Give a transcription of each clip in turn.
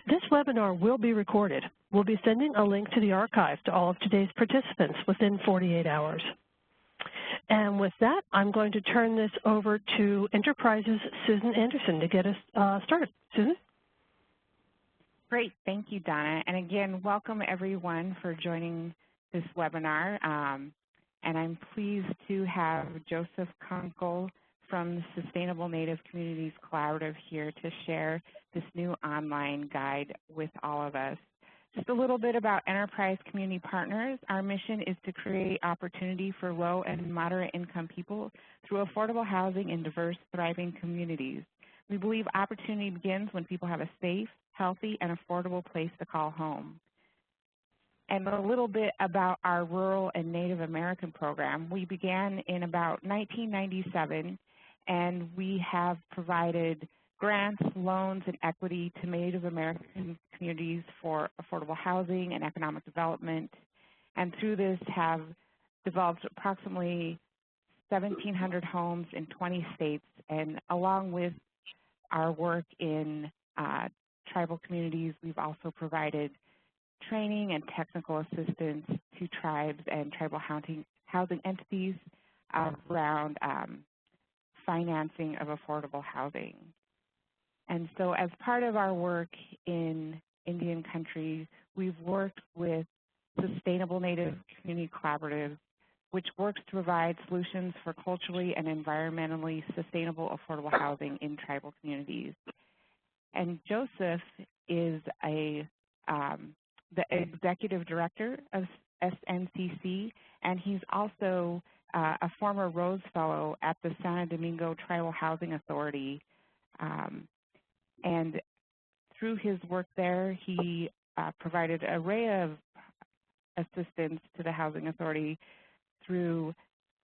This webinar will be recorded. We'll be sending a link to the archive to all of today's participants within 48 hours. And with that, I'm going to turn this over to Enterprise's Susan Anderson to get us started. Susan? Great. Thank you, Donna. And again, welcome everyone for joining this webinar. And I'm pleased to have Joseph Kunkel from the Sustainable Native Communities Collaborative here to share this new online guide with all of us. Just a little bit about Enterprise Community Partners. Our mission is to create opportunity for low and moderate income people through affordable housing in diverse, thriving communities. We believe opportunity begins when people have a safe, healthy, and affordable place to call home. And a little bit about our rural and Native American program. We began in about 1997, and we have provided grants, loans, and equity to Native American communities for affordable housing and economic development. And through this have developed approximately 1,700 homes in 20 states. And along with our work in tribal communities, we've also provided training and technical assistance to tribes and tribal housing entities around financing of affordable housing. And so as part of our work in Indian country, we've worked with Sustainable Native Community Collaborative, which works to provide solutions for culturally and environmentally sustainable affordable housing in tribal communities. And Joseph is the executive director of SNCC, and he's also a former Rose Fellow at the Santo Domingo Tribal Housing Authority. And through his work there, he provided an array of assistance to the Housing Authority through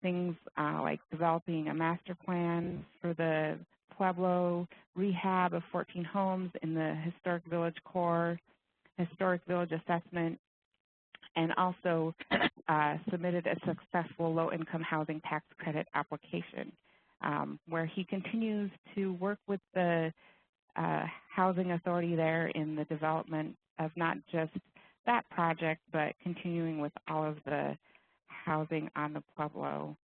things like developing a master plan for the Pueblo, rehab of 14 homes in the Historic Village Core, Historic Village Assessment, and also submitted a successful low-income housing tax credit application, where he continues to work with the Housing Authority there in the development of not just that project, but continuing with all of the housing on the Pueblo.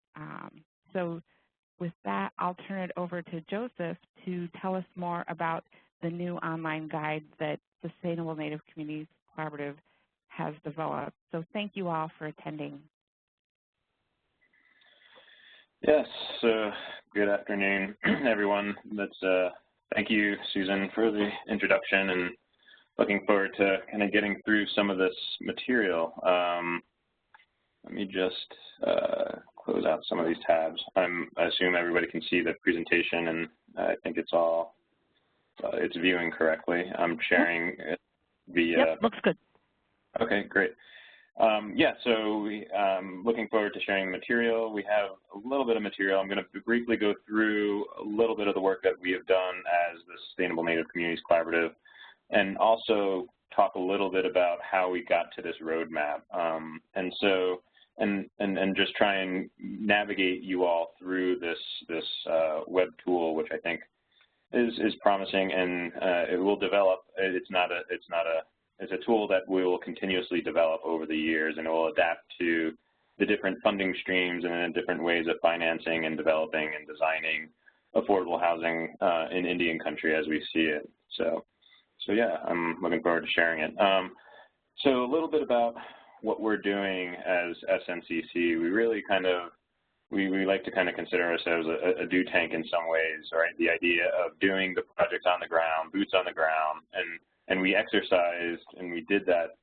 So with that, I'll turn it over to Joseph to tell us more about the new online guide that Sustainable Native Communities Collaborative has developed. So thank you all for attending. Yes, good afternoon, everyone. Thank you, Susan, for the introduction, and looking forward to kind of getting through some of this material. Let me just close out some of these tabs. I assume everybody can see the presentation, and I think it's viewing correctly. I'm sharing it via. Yep, looks good. Okay, great. Yeah, so looking forward to sharing the material. We have a little bit of material. I'm going to briefly go through a little bit of the work that we have done as the Sustainable Native Communities Collaborative, and also talk a little bit about how we got to this roadmap. And just try and navigate you all through this web tool, which I think is promising, and it will develop. It's a tool that we will continuously develop over the years, and it will adapt to the different funding streams and the different ways of financing and developing and designing affordable housing in Indian country as we see it. So yeah, I'm looking forward to sharing it. So a little bit about what we're doing as SNCC. We really we like to kind of consider ourselves a do tank in some ways, right? The idea of doing the projects on the ground, boots on the ground, and we exercised, and we did that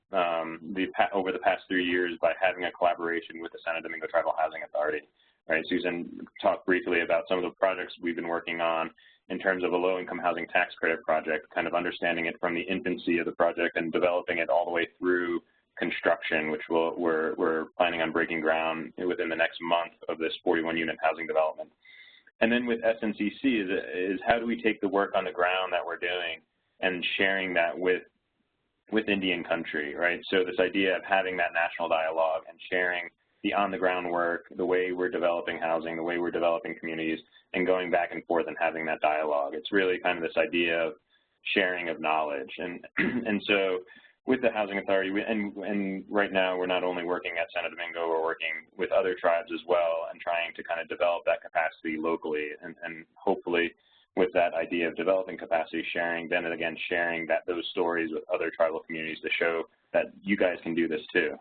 over the past 3 years by having a collaboration with the Santo Domingo Tribal Housing Authority, right? Susan talked briefly about some of the projects we've been working on in terms of a low-income housing tax credit project, kind of understanding it from the infancy of the project and developing it all the way through construction, which we're planning on breaking ground within the next month of this 41-unit housing development. And then with SNCC is how do we take the work on the ground that we're doing and sharing that with Indian country, right? So this idea of having that national dialogue and sharing the on-the-ground work, the way we're developing housing, the way we're developing communities, and going back and forth and having that dialogue. It's really kind of this idea sharing of knowledge. And so with the Housing Authority, and right now we're not only working at Santo Domingo, we're working with other tribes as well and trying to kind of develop that capacity locally, and hopefully with that idea of developing capacity sharing, then again sharing those stories with other tribal communities to show that you guys can do this too.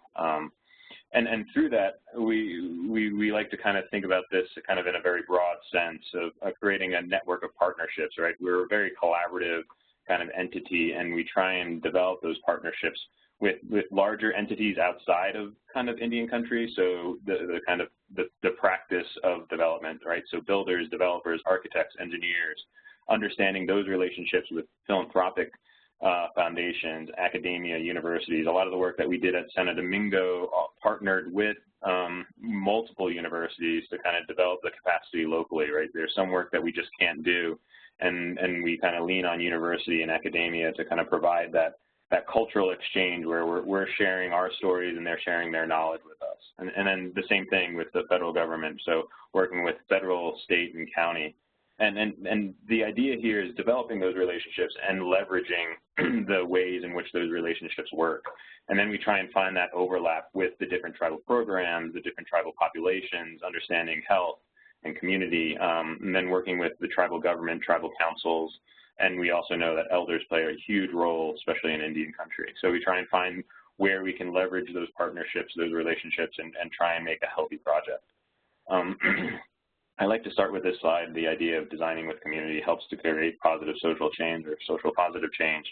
And through that, we like to kind of think about this kind of in a very broad sense of creating a network of partnerships, right? We're a very collaborative kind of entity, and we try and develop those partnerships with larger entities outside of kind of Indian country. So the kind of the practice of development, right? So builders, developers, architects, engineers, understanding those relationships with philanthropic foundations, academia, universities. A lot of the work that we did at Santo Domingo partnered with multiple universities to kind of develop the capacity locally, right? There's some work that we just can't do, and we kind of lean on university and academia to kind of provide that cultural exchange where we're sharing our stories and they're sharing their knowledge with us. And then the same thing with the federal government, so working with federal, state, and county. And the idea here is developing those relationships and leveraging the ways in which those relationships work. And then we try and find that overlap with the different tribal programs, the different tribal populations, understanding health and community, and then working with the tribal government, tribal councils. And we also know that elders play a huge role, especially in Indian country. So we try and find where we can leverage those partnerships, those relationships, and try and make a healthy project. I like to start with this slide. The idea of designing with community helps to create positive social change or social positive change.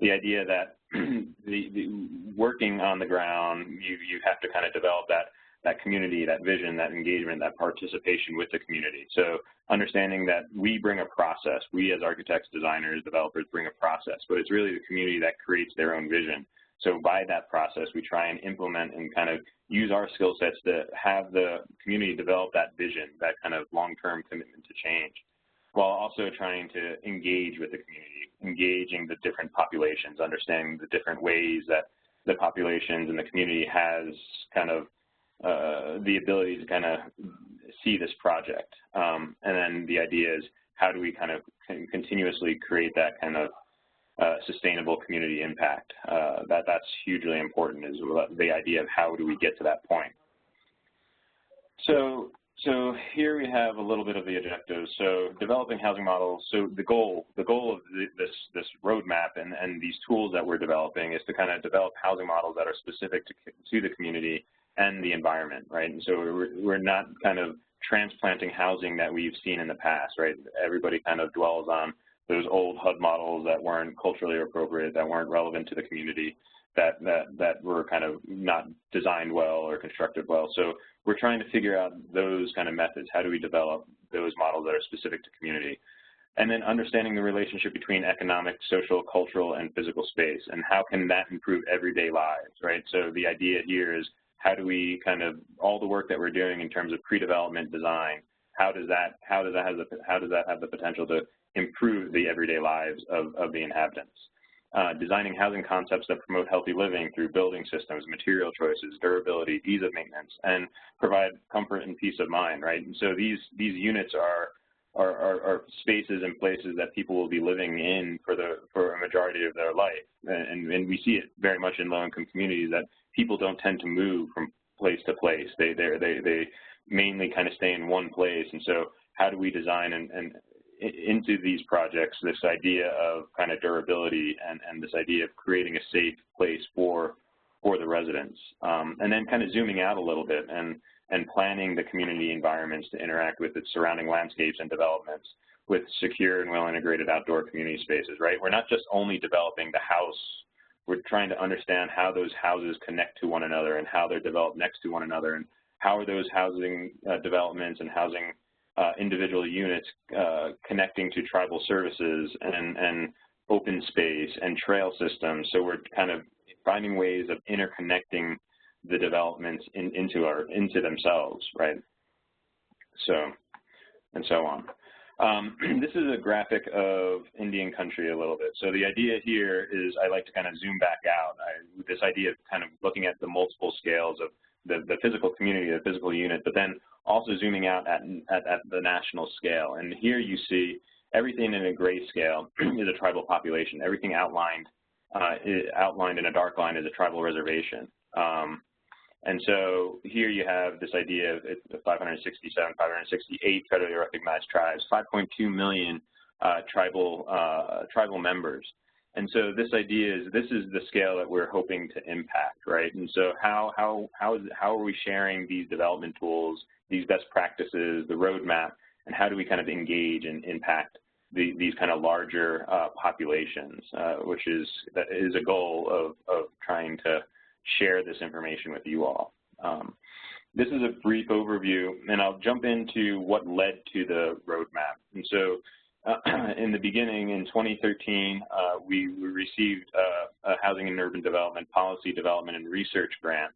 The idea that the working on the ground, you have to kind of develop that community, that vision, that engagement, that participation with the community. So understanding that we bring a process, we as architects, designers, developers bring a process, but it's really the community that creates their own vision. So by that process, we try and implement and kind of use our skill sets to have the community develop that vision, that kind of long-term commitment to change, while also trying to engage with the community, engaging the different populations, understanding the different ways that the populations and the community has kind of the ability to kind of see this project. And then the idea is, how do we kind of continuously create that kind of sustainable community impact? That's hugely important, is the idea of how do we get to that point. So here we have a little bit of the objectives. So developing housing models. So the goal of this roadmap and these tools that we're developing is to kind of develop housing models that are specific to the community and the environment, right? And so we're not kind of transplanting housing that we've seen in the past, right? Everybody kind of dwells on those old HUD models that weren't culturally appropriate, that weren't relevant to the community, that were kind of not designed well or constructed well. So we're trying to figure out those kind of methods. How do we develop those models that are specific to community? And then understanding the relationship between economic, social, cultural, and physical space, and how can that improve everyday lives, right? So the idea here is, how do we kind of, all the work that we're doing in terms of pre-development design, how does that have the potential to improve the everyday lives of the inhabitants? Designing housing concepts that promote healthy living through building systems, material choices, durability, ease of maintenance, and provide comfort and peace of mind, right? And so these units are spaces and places that people will be living in for a majority of their life. And we see it very much in low-income communities that people don't tend to move from place to place. They mainly kind of stay in one place. And so how do we design and into these projects this idea of kind of durability and this idea of creating a safe place for the residents, and then kind of zooming out a little bit and planning the community environments to interact with its surrounding landscapes and developments with secure and well-integrated outdoor community spaces, right? We're not just only developing the house, we're trying to understand how those houses connect to one another and how they're developed next to one another, and how are those housing developments and housing individual units connecting to tribal services and open space and trail systems. So we're kind of finding ways of interconnecting the developments into themselves, right? So, and so on. This is a graphic of Indian country a little bit. So the idea here is, I like to kind of zoom back out. This idea of kind of looking at the multiple scales of the physical community, the physical unit, but then also zooming out at the national scale. And here you see everything in a grayscale is a tribal population. Everything outlined in a dark line is a tribal reservation. And so here you have this idea of 567, 568 federally recognized tribes, 5.2 million tribal members. And so this idea is, this is the scale that we're hoping to impact, right? And so how are we sharing these development tools, these best practices, the roadmap, and how do we kind of engage and impact these kind of larger populations, which is a goal of trying to share this information with you all. This is a brief overview, and I'll jump into what led to the roadmap. And so in the beginning, in 2013, we received a Housing and Urban Development Policy Development and Research grant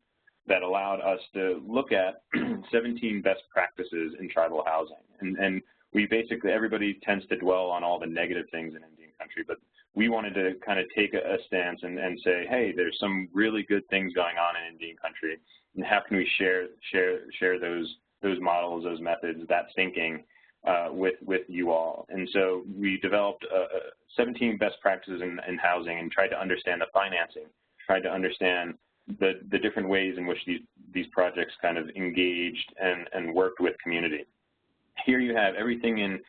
that allowed us to look at 17 best practices in tribal housing. And we basically, everybody tends to dwell on all the negative things in Indian country, but we wanted to kind of take a stance and say, hey, there's some really good things going on in Indian country, and how can we share those models, those methods, that thinking with you all. And so we developed 17 best practices in housing and tried to understand the financing, tried to understand the different ways in which these projects kind of engaged and worked with community. Here you have everything in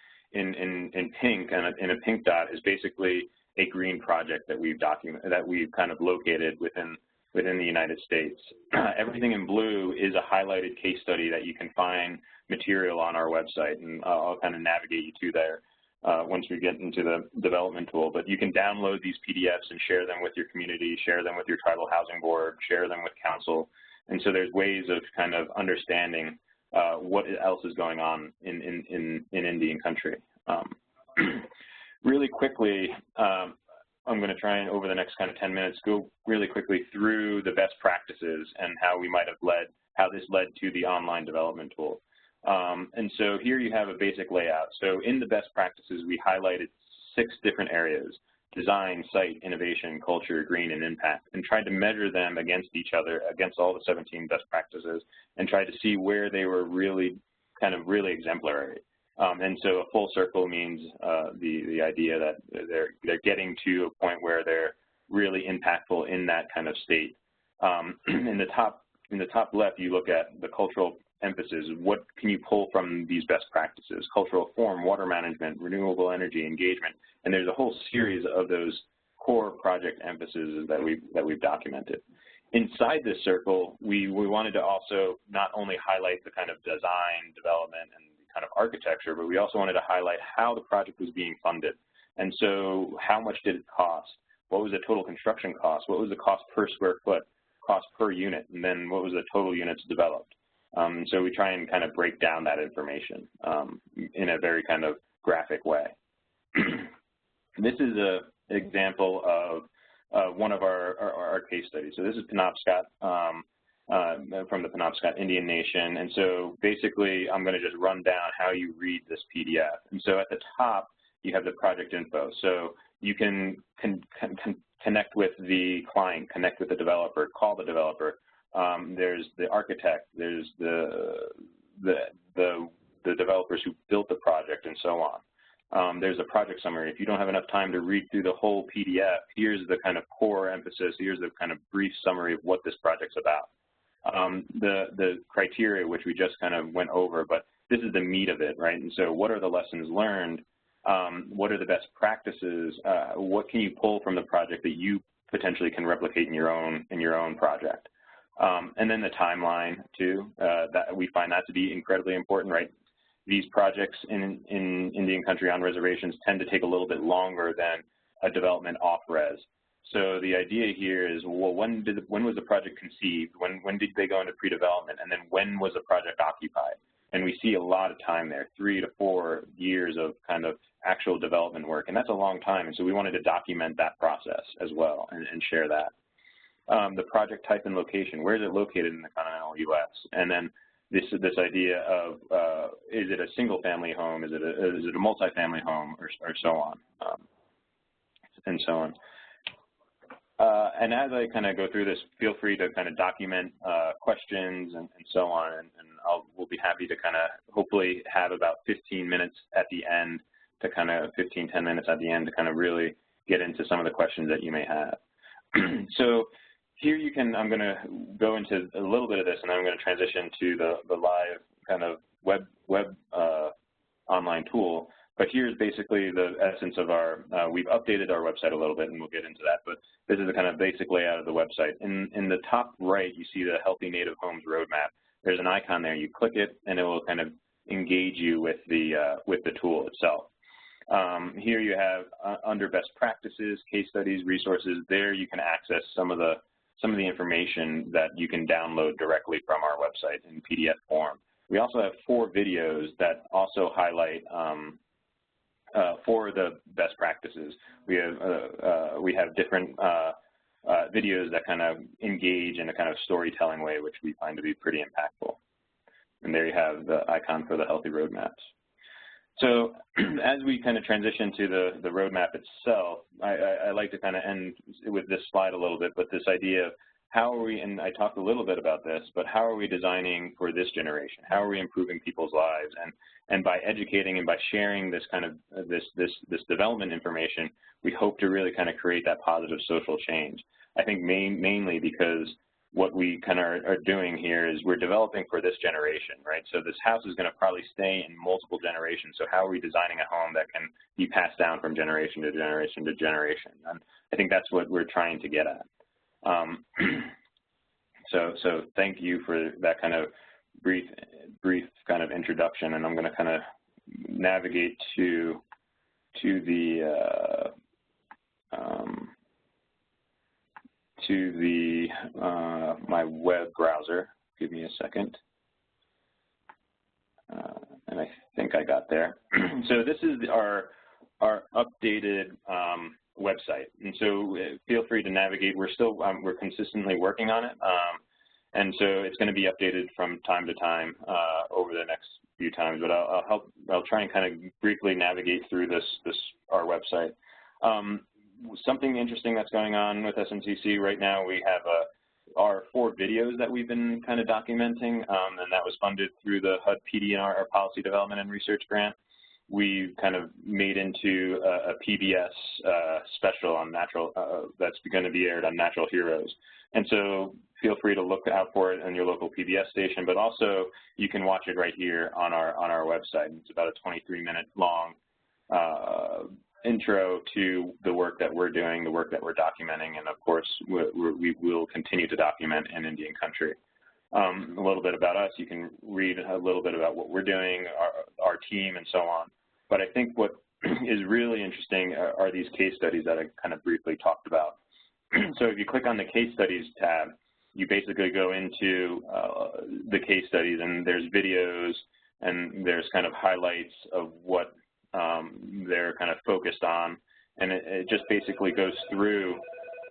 pink, and in a pink dot is basically a green project that we've kind of located within the United States. Everything in blue is a highlighted case study that you can find material on our website, and I'll kind of navigate you to there once we get into the development tool. But you can download these PDFs and share them with your community, share them with your tribal housing board, share them with council. And so there's ways of kind of understanding what else is going on in Indian country. Really quickly, I'm going to try and, over the next kind of 10 minutes, go really quickly through the best practices and how this led to the online development tool. And so here you have a basic layout. So in the best practices, we highlighted 6 different areas: design, site, innovation, culture, green, and impact, and tried to measure them against each other, against all the 17 best practices, and tried to see where they were really exemplary. And so a full circle means the idea that they're getting to a point where they're really impactful in that kind of state. In the top left, you look at the cultural emphasis. What can you pull from these best practices? Cultural form, water management, renewable energy, engagement, and there's a whole series of those core project emphases that we've documented. Inside this circle, we wanted to also not only highlight the kind of design, development, and kind of architecture, but we also wanted to highlight how the project was being funded. And so how much did it cost? What was the total construction cost? What was the cost per square foot, cost per unit? And then what was the total units developed? So we try and kind of break down that information in a very kind of graphic way. This is an example of one of our case studies. So this is Penobscot, from the Penobscot Indian Nation. And so basically, I'm going to just run down how you read this PDF. And so at the top, you have the project info. So you can connect with the client, connect with the developer, call the developer. There's the architect, there's the developers who built the project, and so on. There's a project summary. If you don't have enough time to read through the whole PDF, here's the kind of core emphasis. Here's the kind of brief summary of what this project's about. The criteria, which we just kind of went over, but this is the meat of it, right? And so what are the lessons learned? What are the best practices? What can you pull from the project that you potentially can replicate in your own project? And then the timeline too, that we find that to be incredibly important, right? These projects in Indian country on reservations tend to take a little bit longer than a development off-res. So the idea here is, well, when was the project conceived? When did they go into pre-development? And then when was the project occupied? And we see a lot of time there, 3 to 4 years of kind of actual development work, and that's a long time. And so we wanted to document that process as well and share that. The project type and location, where is it located in the continental U.S.? And then this idea of, is it a single-family home? Is it a multi-family home, or so on, and so on. And as I kind of go through this, feel free to kind of document questions and so on, and we'll be happy to kind of hopefully have about 15 minutes at the end to kind of 10 minutes at the end to kind of really get into some of the questions that you may have. So here you can, I'm going to go into a little bit of this, and then I'm going to transition to the live kind of web online tool. But here's basically the essence of our, we've updated our website a little bit, and we'll get into that. But this is the kind of basic layout of the website. In the top right, you see the Healthy Native Homes Roadmap. There's an icon there. You click it, and it will kind of engage you with the tool itself. Here you have under best practices, case studies, resources. There you can access some of the information that you can download directly from our website in PDF form. We also have 4 videos that also highlight for the best practices. We have different videos that kind of engage in a kind of storytelling way, which we find to be pretty impactful. And there you have the icon for the healthy roadmaps. So as we kind of transition to the roadmap itself, I like to kind of end with this slide a little bit, but this idea of how are we, and I talked a little bit about this, but how are we designing for this generation? How are we improving people's lives? And by educating and by sharing this kind of this development information, we hope to really kind of create that positive social change. I think mainly because what we kind of are doing here is we're developing for this generation, right? So this house is going to probably stay in multiple generations. So how are we designing a home that can be passed down from generation to generation to generation? And I think that's what we're trying to get at. So thank you for that kind of brief kind of introduction, and I'm going to kind of navigate to my web browser. Give me a second. And I think I got there. So this is our updated website, and so feel free to navigate. We're still we're consistently working on it, and so it's going to be updated from time to time over the next few times. But I'll try and kind of briefly navigate through our website. Something interesting that's going on with SNCC right now, we have our 4 videos that we've been kind of documenting, and that was funded through the HUD PD and our Policy Development and Research Grant. We've kind of made into a PBS special on that's going to be aired on natural heroes. And so feel free to look out for it on your local PBS station, but also you can watch it right here on our website. It's about a 23-minute long intro to the work that we're doing, the work that we're documenting, and of course we will continue to document in Indian country. A little bit about us, you can read a little bit about what we're doing, our team, and so on. But I think what is really interesting are these case studies that I kind of briefly talked about. So if you click on the case studies tab, you basically go into the case studies, and there's videos and there's kind of highlights of what they're kind of focused on, and it just basically goes through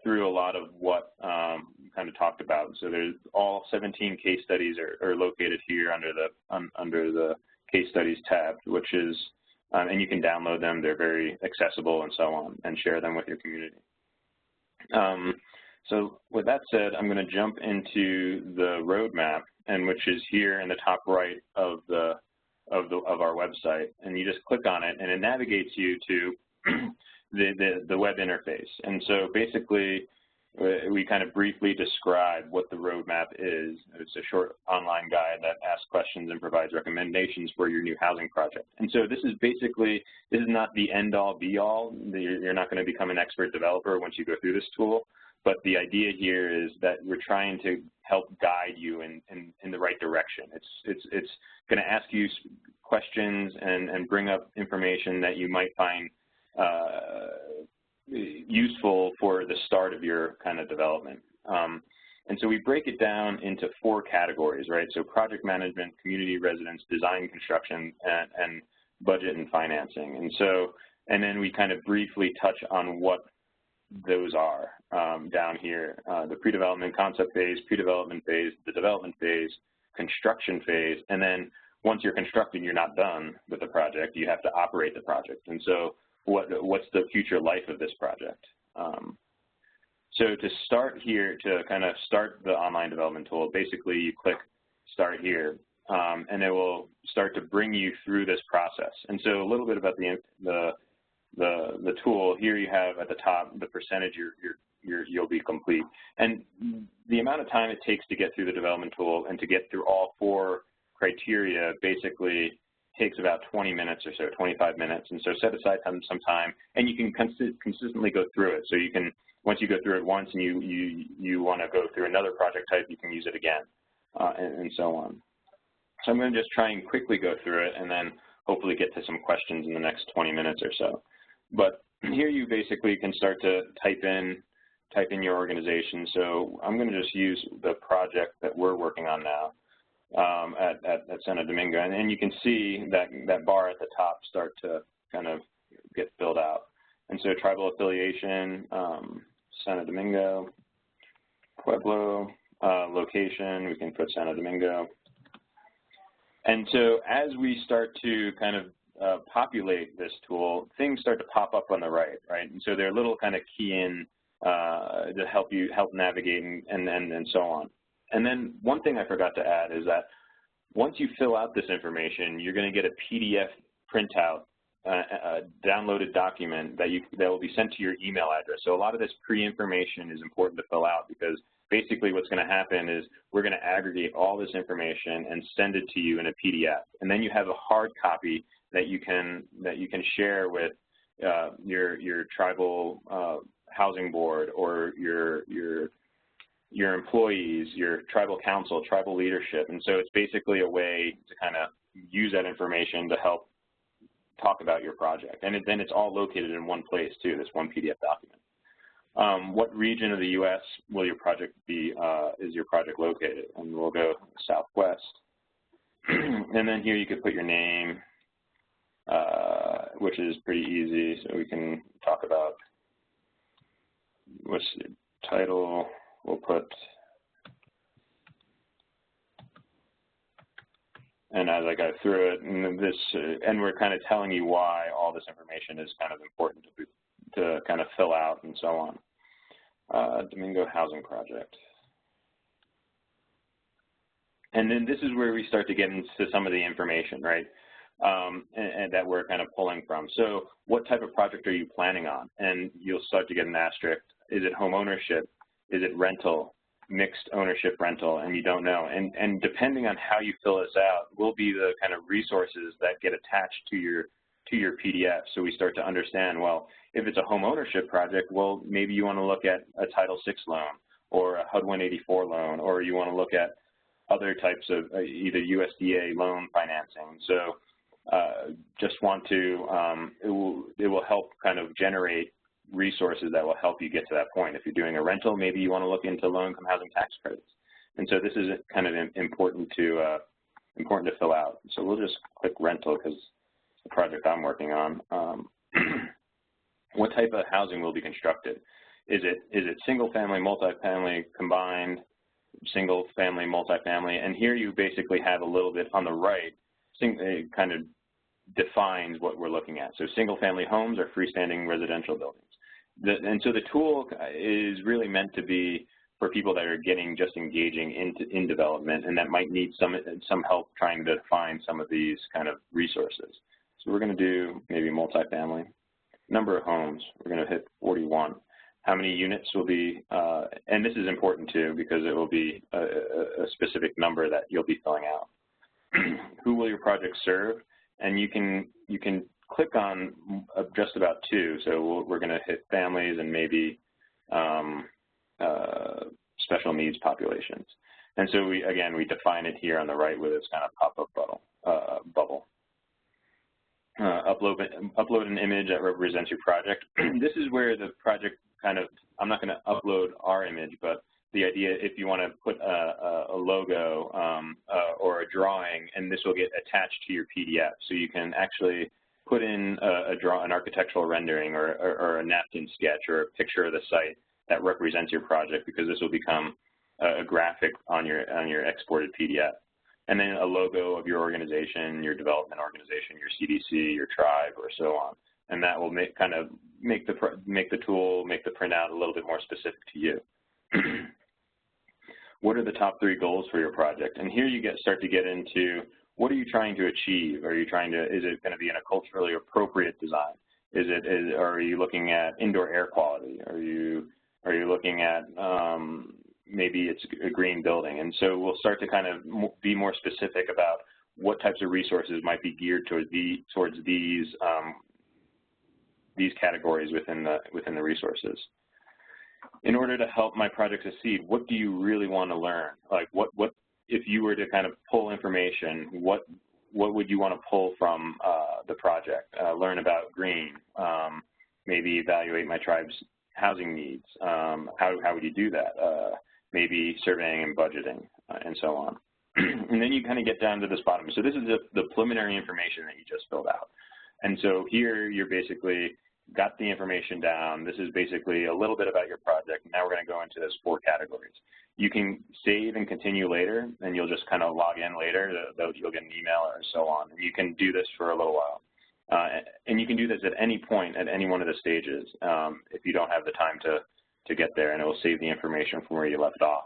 a lot of what kind of talked about. So there's all 17 case studies are located here under the case studies tab, which is and you can download them. They're very accessible and so on, and share them with your community. So with that said, I'm going to jump into the roadmap, and which is here in the top right of our website, and you just click on it, and it navigates you to the web interface. And so basically, we kind of briefly describe what the roadmap is. It's a short online guide that asks questions and provides recommendations for your new housing project. And so this is not the end-all, be-all. You're not going to become an expert developer once you go through this tool. But the idea here is that we're trying to help guide you in the right direction. It's going to ask you questions and bring up information that you might find useful for the start of your kind of development. And so we break it down into 4 categories, right? So project management, community residence, design, construction, and budget and financing. And then we kind of briefly touch on what those are down here, the pre-development concept phase, pre-development phase, the development phase, construction phase, and then once you're constructing, you're not done with the project, you have to operate the project. And so what's the future life of this project? So to start here, to kind of start the online development tool, basically you click Start Here. and it will start to bring you through this process. And so a little bit about the tool. Here you have at the top the percentage you'll be complete. And the amount of time it takes to get through the development tool and to get through all 4 criteria basically takes about 20 minutes or so, 25 minutes. And so set aside some time, and you can consistently go through it. So you can, once you go through it once and you want to go through another project type, you can use it again, and so on. So I'm going to just try and quickly go through it and then hopefully get to some questions in the next 20 minutes or so. But here you basically can start to type in your organization. So I'm going to just use the project that we're working on now at Santo Domingo. And you can see that bar at the top start to kind of get filled out. And so tribal affiliation, Santo Domingo, Pueblo, location, we can put Santo Domingo. And so as we start to kind of populate this tool, things start to pop up on the right? And so they're little kind of key in to help navigate and so on. And then one thing I forgot to add is that once you fill out this information, you're going to get a PDF printout, a downloaded document that will be sent to your email address. So a lot of this pre-information is important to fill out, because basically what's going to happen is we're going to aggregate all this information and send it to you in a PDF. And then you have a hard copy that you can share with your tribal housing board or your employees, your tribal council, tribal leadership. And so it's basically a way to kind of use that information to help talk about your project. And then it's all located in one place too, this one PDF document. What region of the U.S. will your project be, is your project located? And we'll go Southwest. And then here you could put your name, which is pretty easy. So we can talk about what's the title. We'll put, and as I go through it, and we're kind of telling you why all this information is kind of important to kind of fill out and so on. Domingo Housing Project. And then this is where we start to get into some of the information, right, and that we're kind of pulling from. So what type of project are you planning on? And you'll start to get an asterisk. Is it home ownership? Is it rental, mixed ownership rental, and you don't know? And depending on how you fill this out will be the kind of resources that get attached to your PDF. So we start to understand, well, if it's a home ownership project, well, maybe you want to look at a Title VI loan or a HUD 184 loan, or you want to look at other types of either USDA loan financing. So just want to, it will help kind of generate resources that will help you get to that point. If you're doing a rental, maybe you want to look into low-income housing tax credits. And so this is kind of important to fill out. So we'll just click rental because it's the project I'm working on. What type of housing will be constructed? Is it single-family, multifamily, combined, single-family, multifamily? And here you basically have a little bit on the right, it kind of defines what we're looking at. So single-family homes are freestanding residential buildings. And so the tool is really meant to be for people that are just engaging in development and that might need some help trying to find some of these kind of resources. So we're going to do maybe multifamily. Number of homes, we're going to hit 41. How many units will be, and this is important too because it will be a specific number that you'll be filling out. Who will your project serve? And you can click on just about 2. So we're going to hit families and maybe special needs populations. And so we define it here on the right with this kind of pop-up bubble. Upload an image that represents your project. This is where the project kind of, I'm not going to upload our image, but the idea, if you want to put a logo or a drawing, and this will get attached to your PDF. So you can actually put in an architectural rendering or a napkin sketch or a picture of the site that represents your project, because this will become a graphic on your exported PDF. And then a logo of your organization, your development organization, your CDC, your tribe, or so on. And that will make the tool, make the printout a little bit more specific to you. what are the top 3 goals for your project? And here you start to get into, what are you trying to achieve? Is it going to be in a culturally appropriate design? Are you looking at indoor air quality? Are you looking at maybe it's a green building? And so we'll start to kind of be more specific about what types of resources might be geared towards these categories within the resources. In order to help my project succeed, what do you really want to learn? Like what if you were to kind of pull information, what would you want to pull from the project? Learn about green, maybe evaluate my tribe's housing needs. How would you do that? Maybe surveying and budgeting, and so on. And then you kind of get down to this bottom. So this is the preliminary information that you just filled out. And so here you're basically got the information down. This is basically a little bit about your project. Now we're going to go into those 4 categories. You can save and continue later, and you'll just kind of log in later. You'll get an email or so on. And you can do this for a little while. And you can do this at any point at any one of the stages if you don't have the time to get there, and it will save the information from where you left off.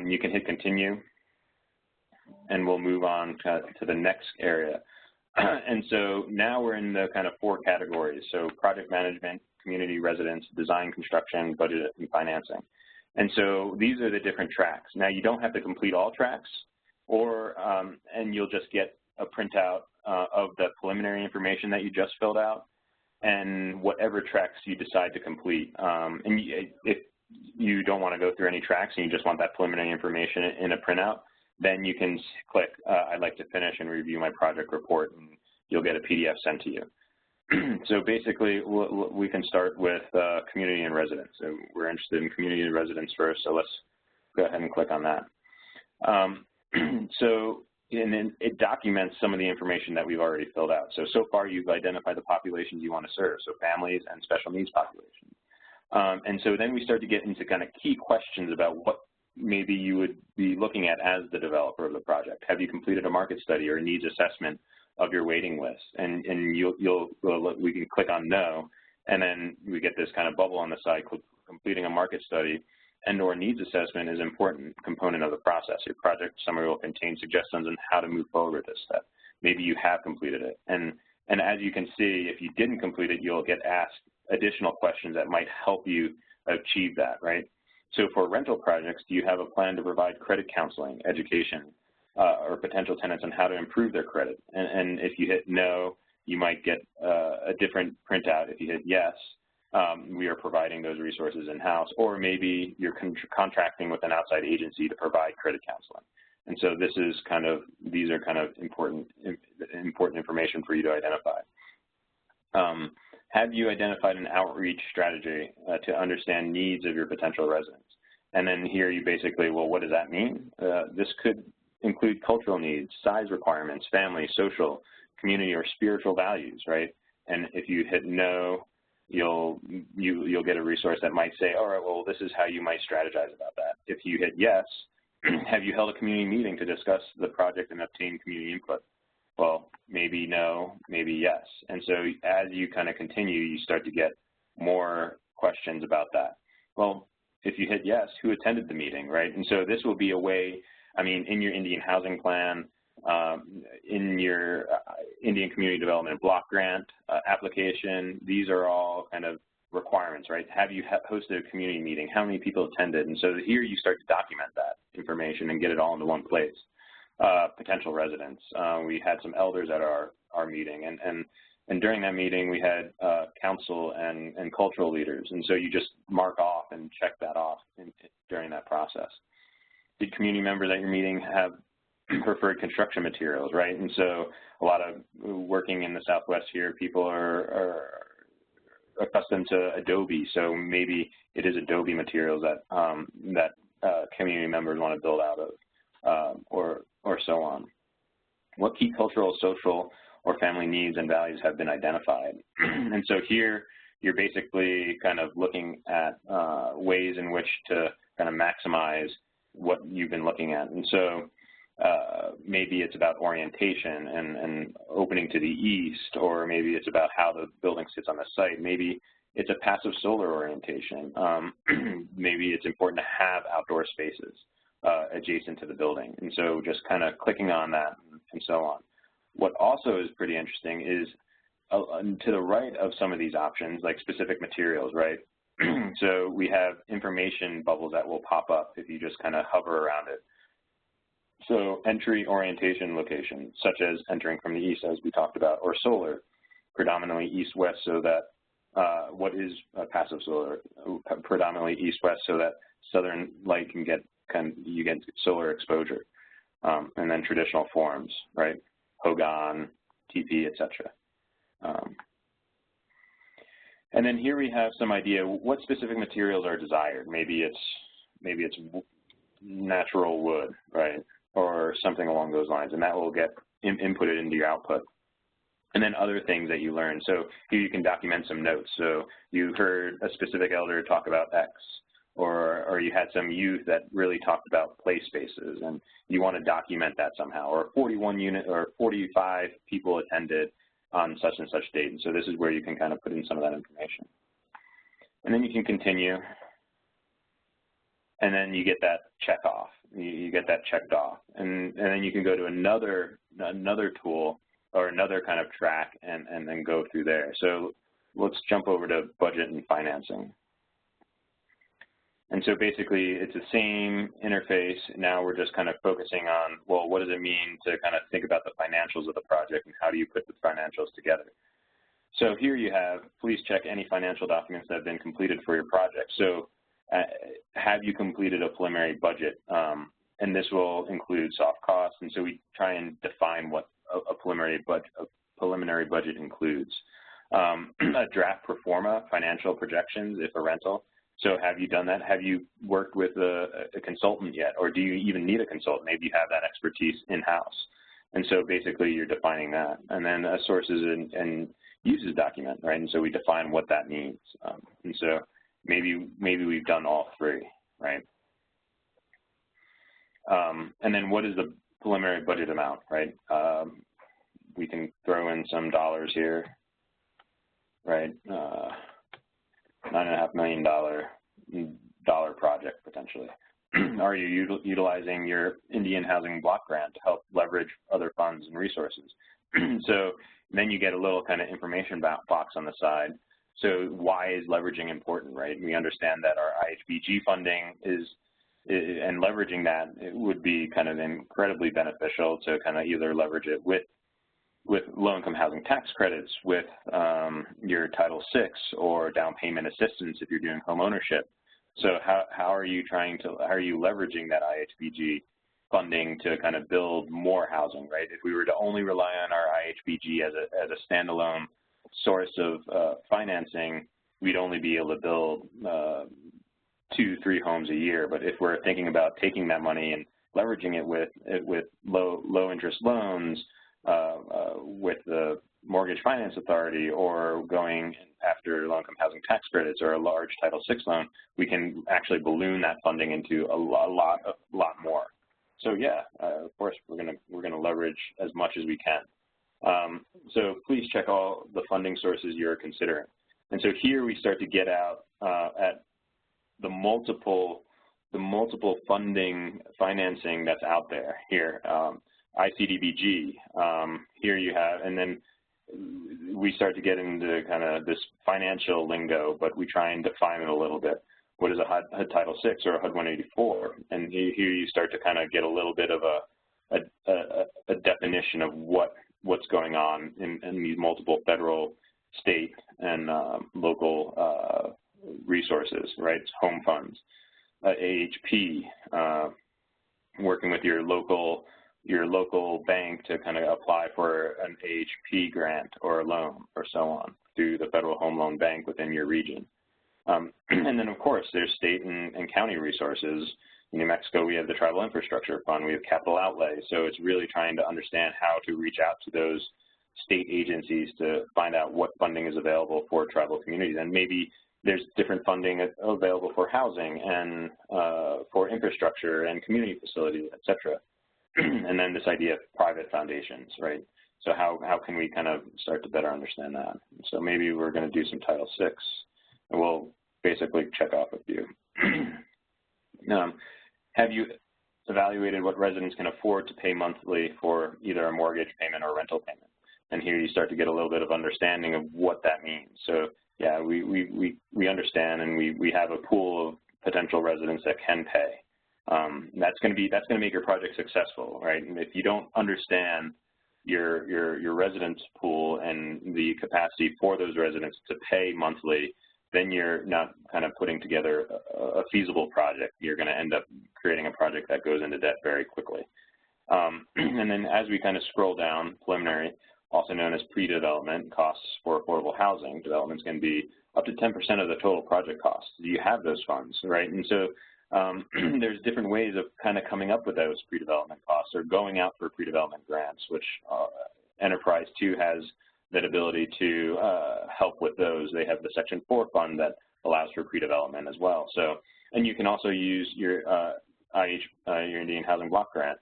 You can hit continue, and we'll move on to the next area. And so now we're in the kind of 4 categories. So project management, community residents, design, construction, budget, and financing. And so these are the different tracks. Now you don't have to complete all tracks, and you'll just get a printout of the preliminary information that you just filled out and whatever tracks you decide to complete. And if you don't want to go through any tracks and you just want that preliminary information in a printout, then you can click, I'd like to finish and review my project report, and you'll get a PDF sent to you. So basically, we can start with community and residents. So we're interested in community and residents first, so let's go ahead and click on that. And then it documents some of the information that we've already filled out. So far you've identified the populations you want to serve, so families and special needs populations. And so then we start to get into kind of key questions about what maybe you would be looking at as the developer of the project. Have you completed a market study or a needs assessment of your waiting list? And we can click on no, and then we get this kind of bubble on the side. Completing a market study and or needs assessment is an important component of the process. Your project summary will contain suggestions on how to move forward with this step. Maybe you have completed it. And as you can see, if you didn't complete it, you'll get asked additional questions that might help you achieve that, right? So for rental projects, do you have a plan to provide credit counseling, education, or potential tenants on how to improve their credit? And if you hit no, you might get a different printout. If you hit yes, we are providing those resources in-house, or maybe you're contracting with an outside agency to provide credit counseling. And so these are kind of important information for you to identify. Have you identified an outreach strategy to understand needs of your potential residents? And then here you basically, well, what does that mean? This could include cultural needs, size requirements, family, social, community, or spiritual values, right? And if you hit no, you'll get a resource that might say, all right, well, this is how you might strategize about that. If you hit yes, have you held a community meeting to discuss the project and obtain community input? Well, maybe no, maybe yes. And so as you kind of continue, you start to get more questions about that. Well, if you hit yes, who attended the meeting, right? And so this will be a way, I mean, in your Indian housing plan, in your Indian Community Development Block Grant application, these are all kind of requirements, right? Have you hosted a community meeting? How many people attended? And so here you start to document that information and get it all into one place. Potential residents. We had some elders at our meeting, and during that meeting we had council and cultural leaders, and so you just mark off and check that off during that process. Did community members at your meeting have preferred construction materials, right? And so a lot of working in the Southwest here, people are accustomed to Adobe, so maybe it is Adobe materials that community members want to build out of, or so on. What key cultural, social, or family needs and values have been identified? And so here you're basically kind of looking at ways in which to kind of maximize what you've been looking at. And so maybe it's about orientation and opening to the east, or maybe it's about how the building sits on the site. Maybe it's a passive solar orientation. Maybe it's important to have outdoor spaces. adjacent to the building. And so just kind of clicking on that and so on. What also is pretty interesting is to the right of some of these options, like specific materials, right? So we have information bubbles that will pop up if you just kind of hover around it. So entry orientation location, such as entering from the east, as we talked about, or solar, predominantly east-west, so that what is passive solar, predominantly east-west, so that southern light can get you get solar exposure, and then traditional forms, right? Hogan, TP, etc. And then here we have some idea what specific materials are desired. Maybe it's natural wood, right, or something along those lines, and that will get inputted into your output. And then other things that you learn. So here you can document some notes. So you heard a specific elder talk about X, or you had some youth that really talked about play spaces, and you want to document that somehow. Or 45 people attended on such and such date. And so this is where you can kind of put in some of that information. And then you can continue, and then you get that check off. You get that checked off, and then you can go to another tool or another kind of track and then go through there. So let's jump over to budget and financing. And so basically it's the same interface. Now we're just kind of focusing on, well, what does it mean to kind of think about the financials of the project and how do you put the financials together? So here you have, please check any financial documents that have been completed for your project. So have you completed a preliminary budget? And this will include soft costs. And so we try and define what a preliminary budget includes. A draft pro forma, financial projections, if a rental. So have you done that? Have you worked with a consultant yet? Or do you even need a consultant? Maybe you have that expertise in-house. And so basically you're defining that. And then a sources and uses document, right? And so we define what that means. And so maybe we've done all three, right? And then what is the preliminary budget amount, right? We can throw in some dollars here, right? $9.5 million project potentially. Are you utilizing your Indian Housing Block Grant to help leverage other funds and resources? So then you get a little kind of information box on the side. So why is leveraging important, right? We understand that our IHBG funding and leveraging that, it would be kind of incredibly beneficial to kind of either leverage it with low-income housing tax credits, with your Title VI or down payment assistance if you're doing home ownership. So how are you leveraging that IHBG funding to kind of build more housing, right? If we were to only rely on our IHBG as a standalone source of financing, we'd only be able to build 2-3 homes a year. But if we're thinking about taking that money and leveraging it with low interest loans, with the Mortgage Finance Authority, or going after low-income housing tax credits or a large Title VI loan, we can actually balloon that funding into a lot more. So yeah, of course we're gonna leverage as much as we can. So please check all the funding sources you're considering. And so here we start to get out at the multiple financing that's out there here. ICDBG, here you have, and then we start to get into kind of this financial lingo, but we try and define it a little bit. What is a HUD Title VI or a HUD 184? And here you start to kind of get a little bit of a definition of what's going on in these multiple federal, state, and local resources, right? Home funds, AHP, working with your local bank to kind of apply for an AHP grant or a loan or so on through the Federal Home Loan Bank within your region. And then, of course, there's state and county resources. In New Mexico, we have the Tribal Infrastructure Fund. We have capital outlay. So it's really trying to understand how to reach out to those state agencies to find out what funding is available for tribal communities. And maybe there's different funding available for housing and for infrastructure and community facilities, et cetera. And then this idea of private foundations, right? So how can we kind of start to better understand that? So maybe we're going to do some Title VI, and we'll basically check off a few. Have you evaluated what residents can afford to pay monthly for either a mortgage payment or a rental payment. And here you start to get a little bit of understanding of what that means. So yeah, we understand, and we have a pool of potential residents that can pay. That's going to make your project successful, right? And if you don't understand your residents pool and the capacity for those residents to pay monthly, then you're not kind of putting together a feasible project. You're going to end up creating a project that goes into debt very quickly. And then as we kind of scroll down, preliminary, also known as pre-development costs for affordable housing. Developments can be up to 10% of the total project costs. Do you have those funds, right? And so there's different ways of kind of coming up with those pre-development costs or going out for pre-development grants, which Enterprise 2 has that ability to help with those. They have the Section 4 fund that allows for pre-development as well. So, and you can also use your your Indian Housing Block Grant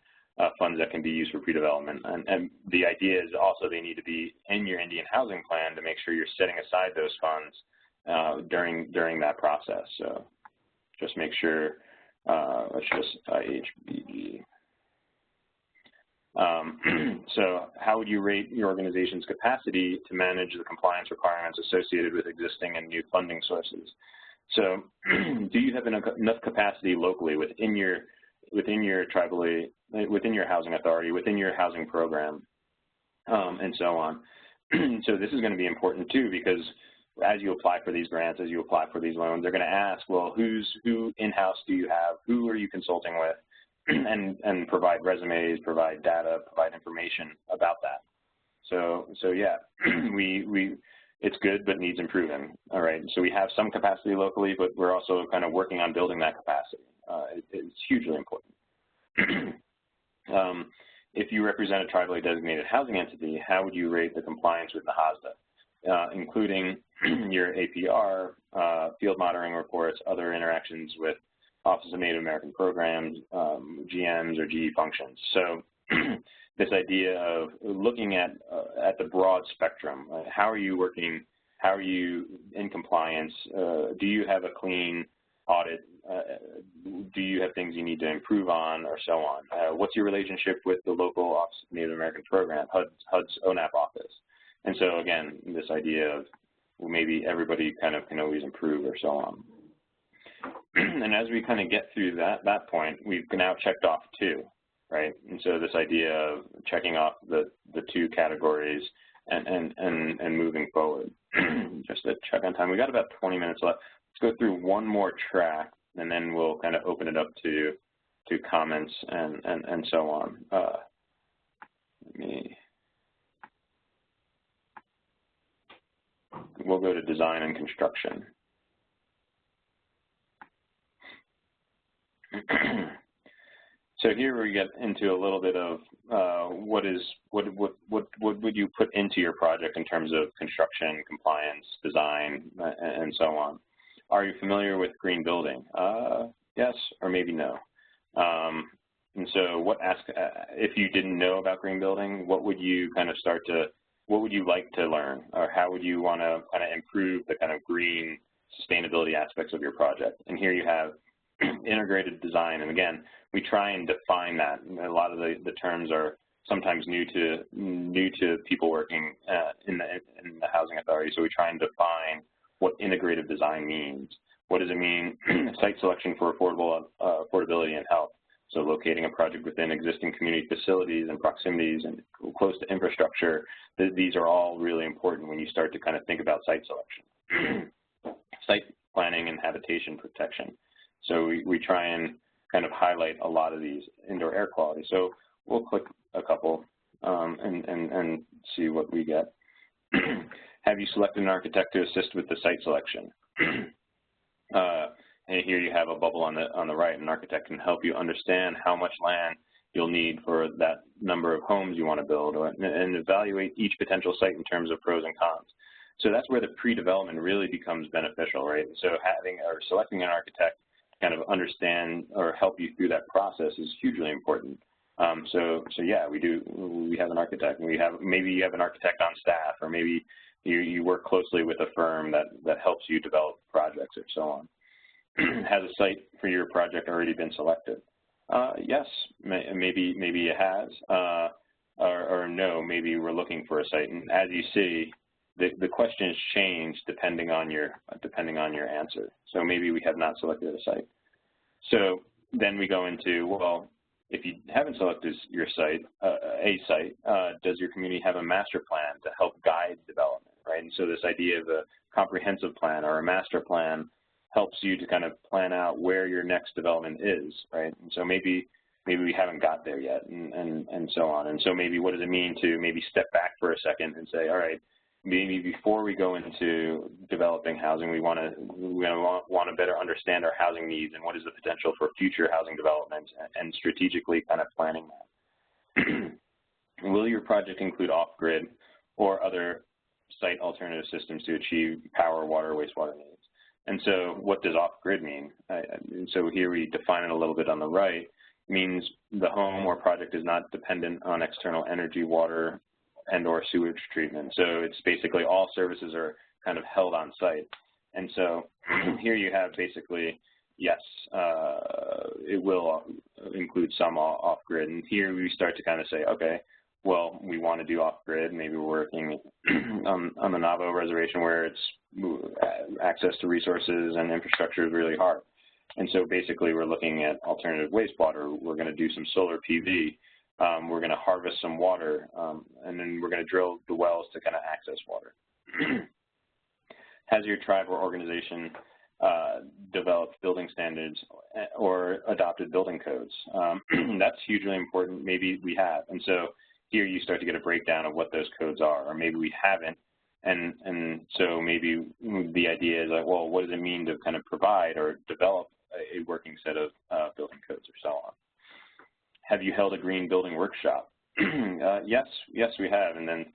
funds that can be used for pre-development. And the idea is also they need to be in your Indian Housing Plan to make sure you're setting aside those funds during that process. So just make sure, let's just IHBG. So how would you rate your organization's capacity to manage the compliance requirements associated with existing and new funding sources? So do you have enough capacity locally within your tribally, within your housing authority, within your housing program, and so on? So this is going to be important too, because as you apply for these grants, as you apply for these loans, they're going to ask, well, who in-house do you have? Who are you consulting with? and provide resumes, provide data, provide information about that. So yeah, it's good, but needs improving. All right. So we have some capacity locally, but we're also kind of working on building that capacity. It's hugely important. If you represent a tribally designated housing entity, how would you rate the compliance with the HOSDA, including your APR, field monitoring reports, other interactions with Office of Native American Programs, GMs, or GE functions? So this idea of looking at the broad spectrum, how are you working, how are you in compliance, do you have a clean audit, do you have things you need to improve on, or so on? What's your relationship with the local Office of Native American Program, HUD's ONAP office? And so again, this idea of well, maybe everybody kind of can always improve or so on. And as we kind of get through that point, we've now checked off 2, right? And so this idea of checking off the 2 categories and moving forward. Just to check on time, we got about 20 minutes left. Let's go through one more track, and then we'll kind of open it up to comments and so on. We'll go to design and construction. So here we get into a little bit of what would you put into your project in terms of construction, compliance, design, and so on. Are you familiar with green building? Yes, or maybe no. And so if you didn't know about green building, what would you kind of what would you like to learn, or how would you want to kind of improve the kind of green sustainability aspects of your project? And here you have integrated design, and again, we try and define that. A lot of the terms are sometimes new to people working in the housing authority, so we try and define what integrative design means. What does it mean? Site selection for affordability and health. So locating a project within existing community facilities and proximities and close to infrastructure. These are all really important when you start to kind of think about site selection. Site planning and habitation protection. So we try and kind of highlight a lot of these. Indoor air quality. So we'll click a couple and see what we get. Have you selected an architect to assist with the site selection? And here you have a bubble on the right. An architect can help you understand how much land you'll need for that number of homes you want to build, and evaluate each potential site in terms of pros and cons. So that's where the pre-development really becomes beneficial, right? So having or selecting an architect to kind of understand or help you through that process is hugely important. So yeah, we have an architect, and maybe you have an architect on staff, or maybe you work closely with a firm that helps you develop projects or so on. Has a site for your project already been selected? Yes, maybe it has, or no, maybe we're looking for a site. And as you see, the questions change depending on your answer. So maybe we have not selected a site. So then we go into, well, if you haven't selected your site, does your community have a master plan to help guide development, right? And so this idea of a comprehensive plan or a master plan helps you to kind of plan out where your next development is, right? And so maybe we haven't got there yet, and so on. And so maybe what does it mean to maybe step back for a second and say, all right, maybe before we go into developing housing, we want to better understand our housing needs and what is the potential for future housing development, and strategically kind of planning that. Will your project include off-grid or other site alternative systems to achieve power, water, wastewater needs? And so what does off-grid mean? And so here we define it a little bit on the right. It means the home or project is not dependent on external energy, water, and or sewage treatment. So it's basically all services are kind of held on site. And so here you have basically, yes, it will include some off-grid. And here we start to kind of say, okay, well, we want to do off-grid. Maybe we're working on the Navajo reservation where it's access to resources and infrastructure is really hard. And so basically we're looking at alternative wastewater. We're going to do some solar PV. We're going to harvest some water, and then we're going to drill the wells to kind of access water. Has your tribe or organization developed building standards or adopted building codes? That's hugely important. Maybe we have. And so here you start to get a breakdown of what those codes are, or maybe we haven't. And so maybe the idea is like, well, what does it mean to kind of provide or develop a working set of building codes or so on? Have you held a green building workshop? Yes, we have. And then,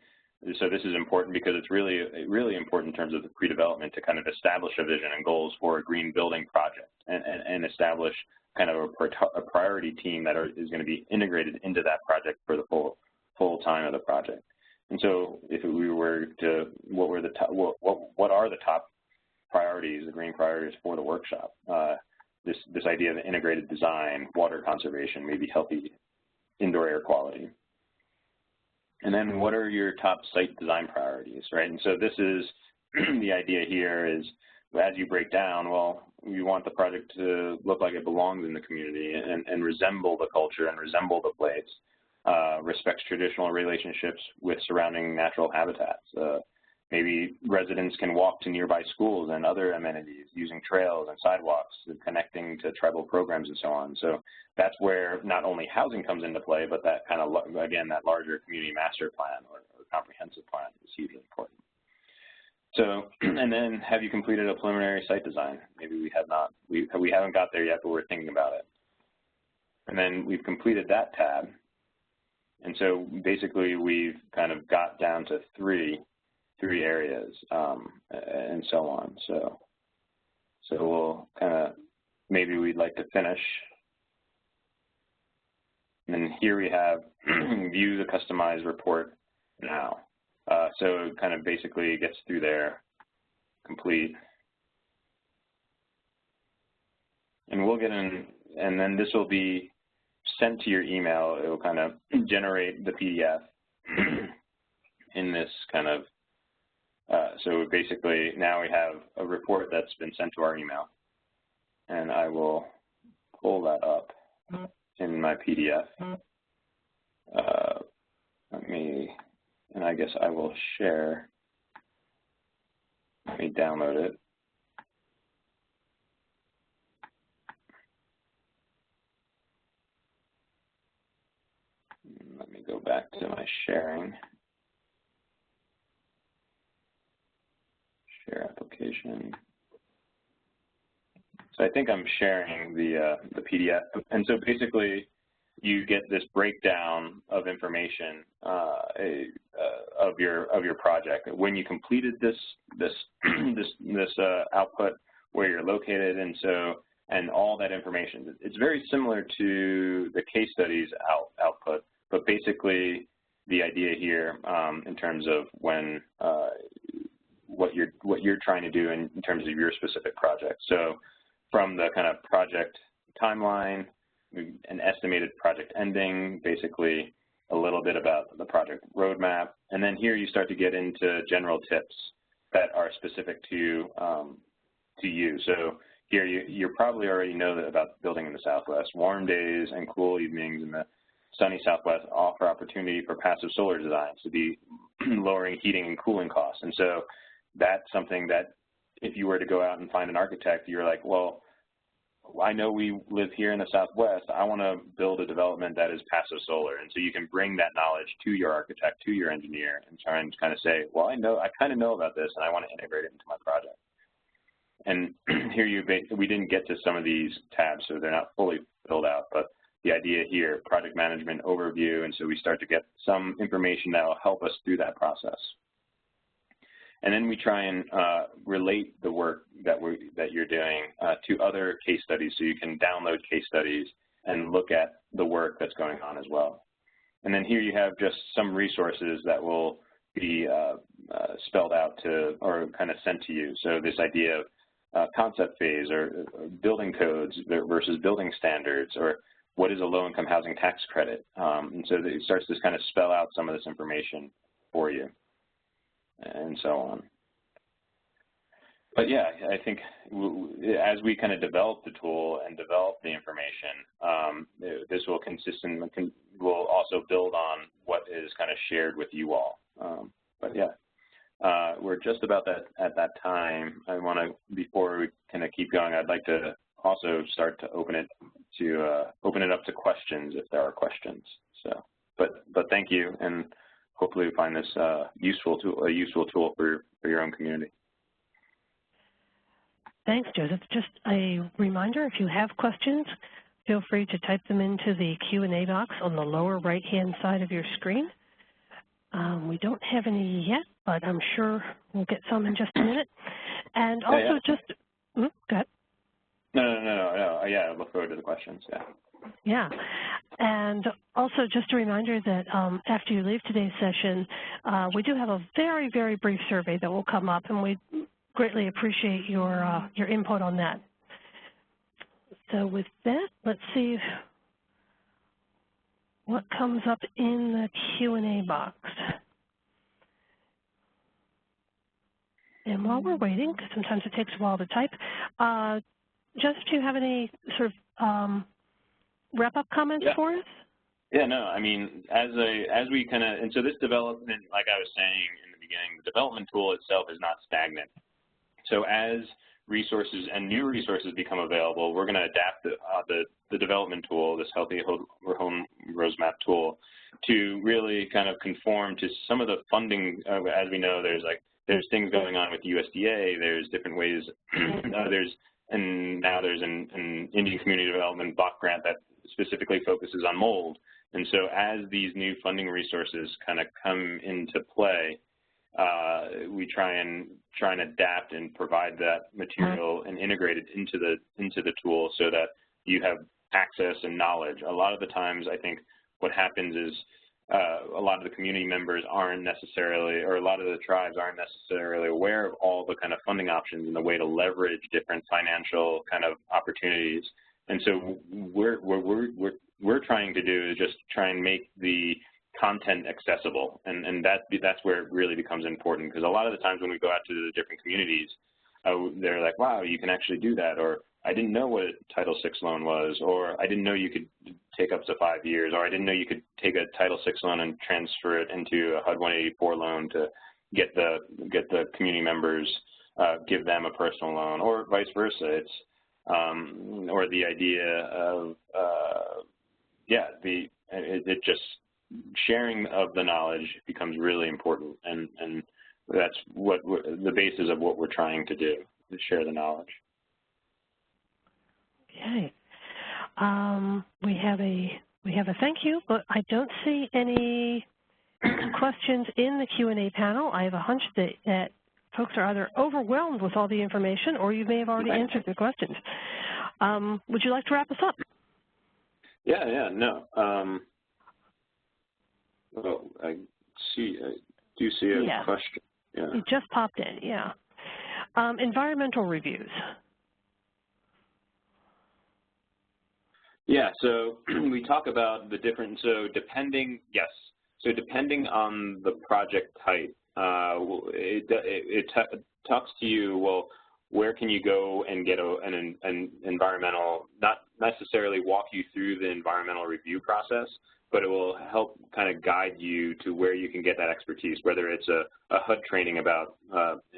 so this is important because it's really important in terms of the pre-development to kind of establish a vision and goals for a green building project, and establish kind of a priority team that is going to be integrated into that project for the full time of the project. And so, if we were to, what are the top priorities, the green priorities for the workshop? This idea of integrated design, water conservation, maybe healthy indoor air quality. And then what are your top site design priorities, right? And so this is the idea here is, as you break down, well, you want the project to look like it belongs in the community and resemble the culture and resemble the place, respects traditional relationships with surrounding natural habitats. Maybe residents can walk to nearby schools and other amenities using trails and sidewalks, connecting to tribal programs and so on. So that's where not only housing comes into play, but that kind of, again, that larger community master plan or comprehensive plan is hugely important. So, and then have you completed a preliminary site design? Maybe we have not. We haven't got there yet, but we're thinking about it. And then we've completed that tab. And so basically we've kind of got down to three areas, and so on. So we'll kind of, maybe we'd like to finish. And here we have view the customized report now. So it kind of basically gets through there, complete. And we'll get in, and then this will be sent to your email. It will kind of generate the PDF in this kind of, so basically now we have a report that's been sent to our email, and I will pull that up in my PDF. And I guess I will share. Let me download it. Let me go back to my sharing. Share application. So I think I'm sharing the PDF. And so basically, you get this breakdown of information of your project. When you completed this output, where you're located, and all that information. It's very similar to the case studies output, but basically the idea here in terms of when what you're trying to do in terms of your specific project. So from the kind of project timeline, an estimated project ending, basically a little bit about the project roadmap, and then here you start to get into general tips that are specific to you. So here you probably already know that about building in the Southwest. Warm days and cool evenings in the sunny Southwest offer opportunity for passive solar designs to be lowering heating and cooling costs. And so that's something that if you were to go out and find an architect, you're like, well, I know we live here in the Southwest. I want to build a development that is passive solar. And so you can bring that knowledge to your architect, to your engineer, and try and kind of say, well, I kind of know about this, and I want to integrate it into my project. And here we didn't get to some of these tabs, so they're not fully filled out. But the idea here, project management overview, and so we start to get some information that will help us through that process. And then we try and relate the work that you're doing to other case studies, so you can download case studies and look at the work that's going on as well. And then here you have just some resources that will be spelled out to or kind of sent to you. So this idea of concept phase or building codes versus building standards, or what is a low-income housing tax credit. And so it starts to kind of spell out some of this information for you, and so on. But yeah, I think as we kind of develop the tool and develop the information, this will also build on what is kind of shared with you all. But yeah, we're just about at that time. I want to, before we kind of keep going, I'd like to also start to open it up to questions if there are questions. So, but thank you, and hopefully you find this a useful tool for your own community. Thanks, Joseph. Just a reminder, if you have questions, feel free to type them into the Q&A box on the lower right-hand side of your screen. We don't have any yet, but I'm sure we'll get some in just a minute. And also go ahead. No. Yeah, I look forward to the questions, yeah. Yeah, and also just a reminder that after you leave today's session, we do have a very, very brief survey that will come up, and we greatly appreciate your input on that. So with that, let's see what comes up in the Q&A box. And while we're waiting, because sometimes it takes a while to type, Joseph, do you have any sort of wrap-up comments for us? Yeah, no, I mean, as we kind of, and so this development, like I was saying in the beginning, the development tool itself is not stagnant. So as resources and new resources become available, we're going to adapt the development tool, this Healthy Home Roadmap tool, to really kind of conform to some of the funding. As we know, there's things going on with USDA. There's different ways. And now there's an Indian Community Development block grant that specifically focuses on mold. And so as these new funding resources kind of come into play, we try and adapt and provide that material and integrate it into the tool so that you have access and knowledge. A lot of the times, I think what happens is a lot of the community members aren't necessarily, or a lot of the tribes aren't necessarily aware of all the kind of funding options and the way to leverage different financial kind of opportunities. And so what we're trying to do is just try and make the content accessible, and that's where it really becomes important, because a lot of the times when we go out to the different communities, they're like, wow, you can actually do that, or I didn't know what a Title VI loan was, or I didn't know you could take up to 5 years, or I didn't know you could take a Title VI loan and transfer it into a HUD 184 loan to get the community members, give them a personal loan, or vice versa. It's or the idea of it just sharing of the knowledge becomes really important, and that's what the basis of what we're trying to do, is share the knowledge. Okay. We have a thank you, but I don't see any questions in the Q&A panel. I have a hunch that folks are either overwhelmed with all the information, or you may have already answered the questions. Would you like to wrap us up? No. Well, I do see a question. Yeah. It just popped in, yeah. Environmental reviews. Yeah, so we talk about the different, so depending on the project type, it talks to you, well, where can you go and get an environmental, not necessarily walk you through the environmental review process, but it will help kind of guide you to where you can get that expertise, whether it's a HUD training about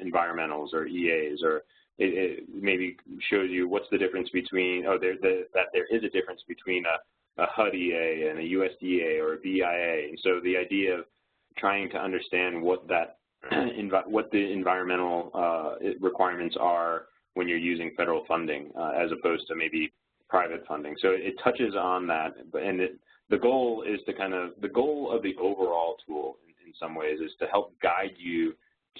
environmentals or EAs, or it maybe shows you what's the difference between, that there is a difference between a HUD EA and a USDA or a BIA. And so the idea of trying to understand what the environmental requirements are when you're using federal funding as opposed to maybe private funding. So it touches on that, and the goal is to the goal of the overall tool in some ways is to help guide you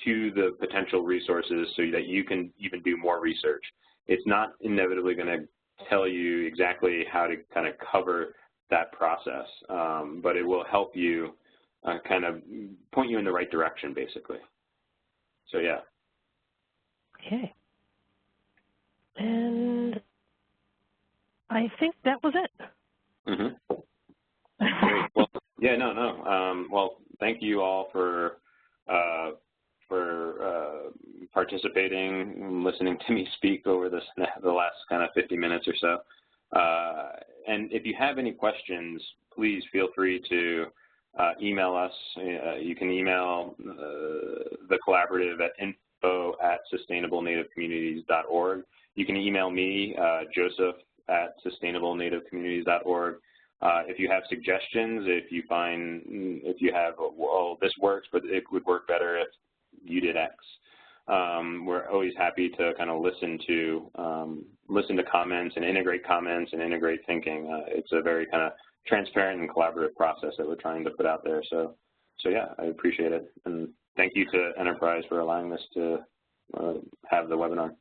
to the potential resources so that you can even do more research. It's not inevitably going to tell you exactly how to kind of cover that process, but it will help you kind of point you in the right direction, basically. So, yeah. Okay. And I think that was it. Mm-hmm. Great. Well, yeah, well, thank you all for participating and listening to me speak over the last kind of 50 minutes or so. And if you have any questions, please feel free to email us. You can email the collaborative at info@sustainablenativecommunities.org. You can email me, joseph@sustainablenativecommunities.org. If you have suggestions, if you have, well, this works, but it would work better if you did X. We're always happy to kind of listen to comments and integrate thinking. It's a very kind of transparent and collaborative process that we're trying to put out there. So yeah, I appreciate it. And thank you to Enterprise for allowing us to have the webinar.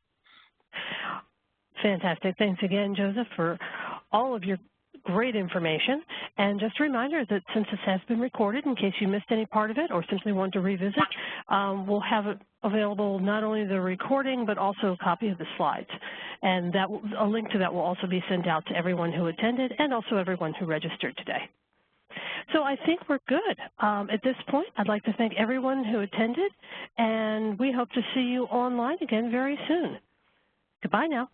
Fantastic. Thanks again, Joseph, for all of your great information. And just a reminder that since this has been recorded, in case you missed any part of it or simply want to revisit, we'll have it available, not only the recording, but also a copy of the slides. And a link to that will also be sent out to everyone who attended and also everyone who registered today. So I think we're good. At this point, I'd like to thank everyone who attended, and we hope to see you online again very soon. Goodbye now.